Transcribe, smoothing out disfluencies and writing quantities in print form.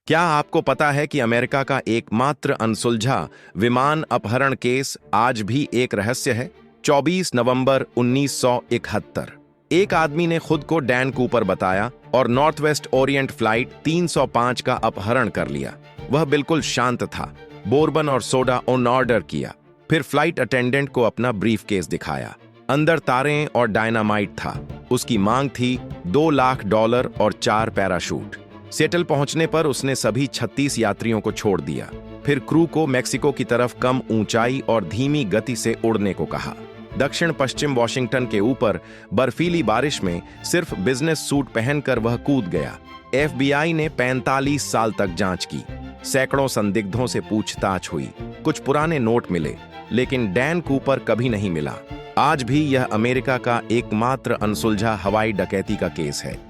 क्या आपको पता है कि अमेरिका का एकमात्र अनसुलझा विमान अपहरण केस आज भी एक रहस्य है? 24 नवंबर 1971 एक आदमी ने खुद को डैन कूपर बताया और नॉर्थवेस्ट ओरिएंट फ्लाइट 305 का अपहरण कर लिया। वह बिल्कुल शांत था। बोर्बन और सोडा ऑन ऑर्डर किया। फिर फ्लाइट अटेंडेंट को अपना ब्रीफकेस दिखाया। अंदर तारें और डायनामाइट था। उसकी मांग थी $2 लाख और 4 पैराशूट। सेटल पहुंचने पर उसने सभी 36 यात्रियों को छोड़ दिया। फिर क्रू को मेक्सिको की तरफ कम ऊंचाई और धीमी गति से उड़ने को कहा। दक्षिण पश्चिम वॉशिंगटन के ऊपर बर्फीली बारिश में सिर्फ बिजनेस सूट पहनकर वह कूद गया। FBI ने 45 साल तक जांच की। सैकड़ों संदिग्धों से पूछताछ हुई। कुछ पुराने नोट मिले, लेकिन डैन कूपर कभी नहीं मिला। आज भी यह अमेरिका का एकमात्र अनसुलझा हवाई डकैती का केस है।